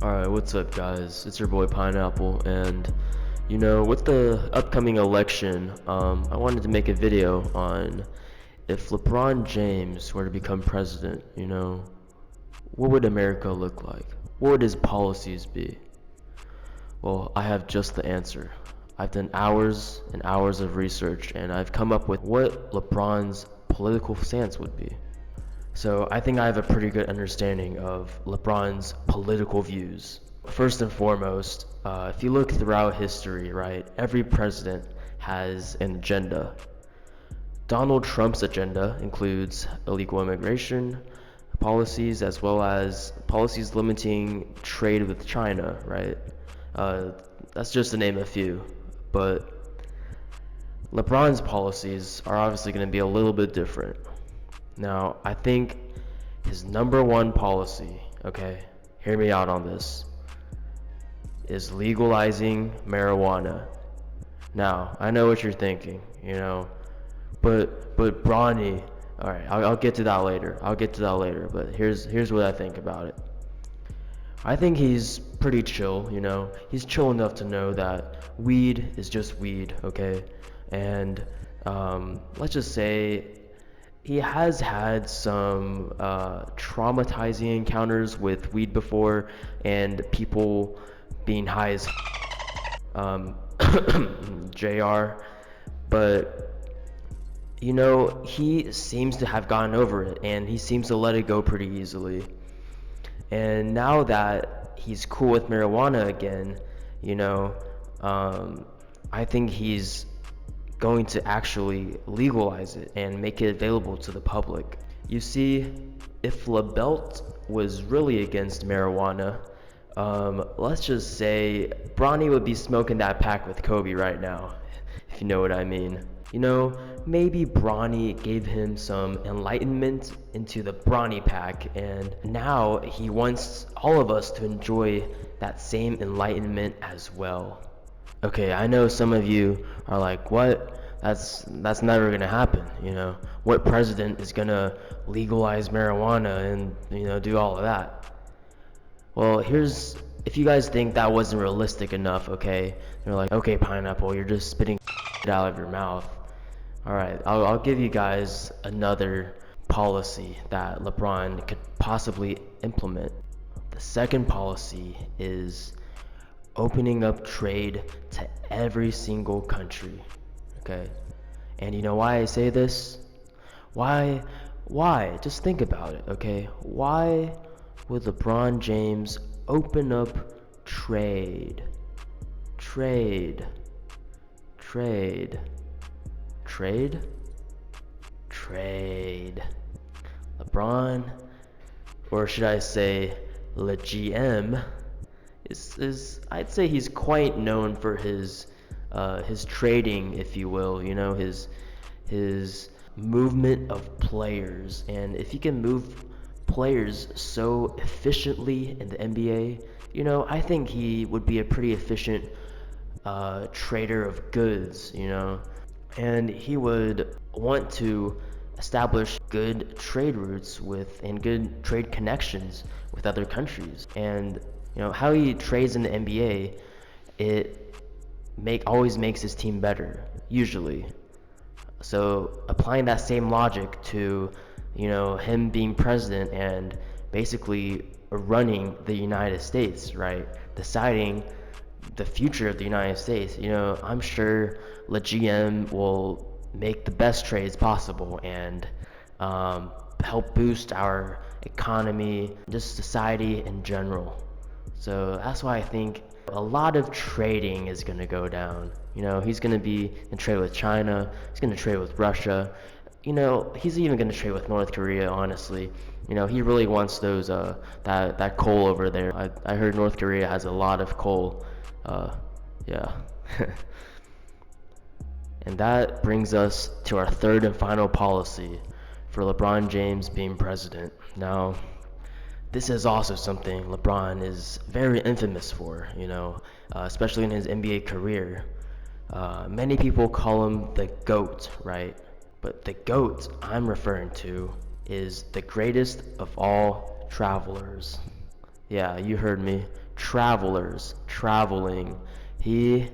Alright, what's up, guys? It's your boy Pineapple, and with the upcoming election, I wanted to make a video on if LeBron James were to become president, what would America look like? What would his policies be? Well, I have just the answer. I've done hours and hours of research, and I've come up with what LeBron's political stance would be. So I think I have a pretty good understanding of LeBron's political views. First and foremost, if you look throughout history, right, every president has an agenda. Donald Trump's agenda includes illegal immigration policies as well as policies limiting trade with China, right? That's just to name a few. But LeBron's policies are obviously going to be a little bit different. Now, I think his number one policy, okay, hear me out on this, is legalizing marijuana. Now, I know what you're thinking, but Bronny, all right, I'll get to that later. But here's what I think about it. I think he's pretty chill, He's chill enough to know that weed is just weed, okay? And let's just say he has had some traumatizing encounters with weed before, and people being high as JR, but he seems to have gotten over it, and he seems to let it go pretty easily. And now that he's cool with marijuana again, I think he's going to actually legalize it and make it available to the public. You see, if LeBelt was really against marijuana, let's just say Bronny would be smoking that pack with Kobe right now, if you know what I mean. Maybe Bronny gave him some enlightenment into the Bronny pack, and now he wants all of us to enjoy that same enlightenment as well. Okay, I know some of you are like, what? That's never gonna happen, What president is gonna legalize marijuana and, do all of that? Well, if you guys think that wasn't realistic enough, okay, you're like, okay, Pineapple, you're just spitting it out of your mouth. Alright, I'll give you guys another policy that LeBron could possibly implement. The second policy is opening up trade to every single country, okay? And you know why I say this? Why? Just think about it, okay? Why would LeBron James open up trade? Trade. LeBron, or should I say LeGM, is I'd say he's quite known for his trading, if you will, his movement of players. And if he can move players so efficiently in the NBA, I think he would be a pretty efficient trader of goods, and he would want to establish good trade routes and good trade connections with other countries. And how he trades in the NBA, it always makes his team better, usually. So applying that same logic to him being president and basically running the United States, right, deciding the future of the United States, I'm sure LeGM will make the best trades possible and help boost our economy, just society in general. So that's why I think a lot of trading is going to go down. He's going to be in trade with China, he's going to trade with Russia, he's even going to trade with North Korea, honestly. He really wants those that coal over there. I heard North Korea has a lot of coal. Yeah. And that brings us to our third and final policy for LeBron James being president. Now, this is also something LeBron is very infamous for, especially in his NBA career. Many people call him the GOAT, right? But the GOAT I'm referring to is the greatest of all travelers. Yeah, you heard me. travelers, traveling. He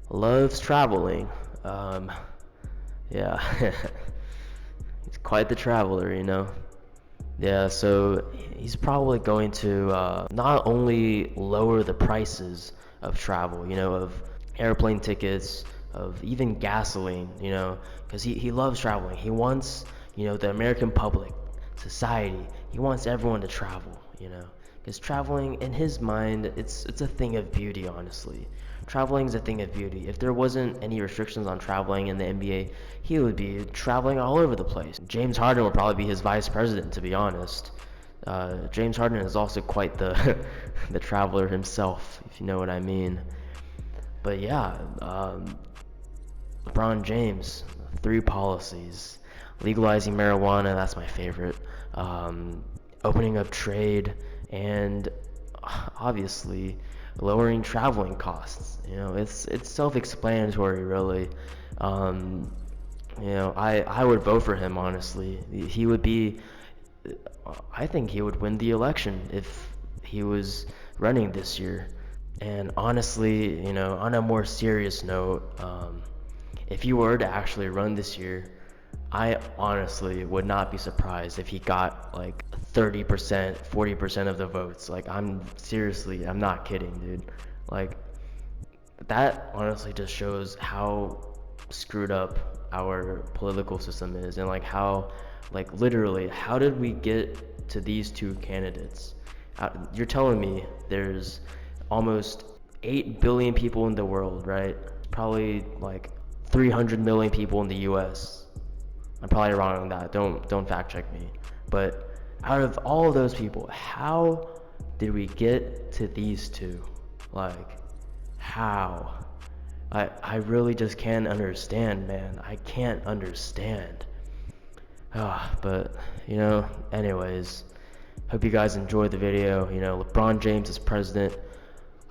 loves traveling. Um, yeah, he's quite the traveler, you know. Yeah, so he's probably going to not only lower the prices of travel, you know, of airplane tickets, of even gasoline, you know, because he loves traveling. He wants, you know, the American public, society, he wants everyone to travel, you know, because traveling, in his mind, it's a thing of beauty, honestly. Traveling is a thing of beauty. If there wasn't any restrictions on traveling in the NBA, he would be traveling all over the place. James Harden would probably be his vice president, to be honest. James Harden is also quite the the traveler himself, if you know what I mean. But yeah, LeBron James, three policies: legalizing marijuana, that's my favorite. Opening up trade, and obviously lowering traveling costs. You know, it's self-explanatory, really. Um, you know, I would vote for him, honestly. He would be, I think he would win the election if he was running this year. And honestly, you know, on a more serious note, if he were to actually run this year, I honestly would not be surprised if he got like 30%, 40% of the votes. Like, I'm not kidding, dude. Like, that honestly just shows how screwed up our political system is, and like how, like, literally, how did we get to these two candidates? You're telling me there's almost 8 billion people in the world, right? Probably like 300 million people in the US. I'm probably wrong on that. Don't fact check me. But out of all of those people, how did we get to these two? Like, how? I really just can't understand, man. I can't understand. But, you know, anyways, hope you guys enjoyed the video. You know, LeBron James is president.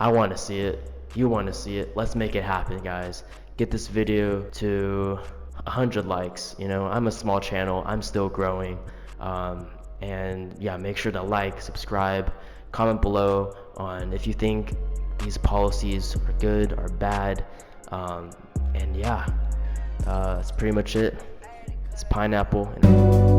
I want to see it. You want to see it. Let's make it happen, guys. Get this video to 100 likes. You know, I'm a small channel. I'm still growing. And yeah, make sure to like, subscribe, comment below on if you think these policies are good or bad. And yeah, that's pretty much it. It's Pineapple.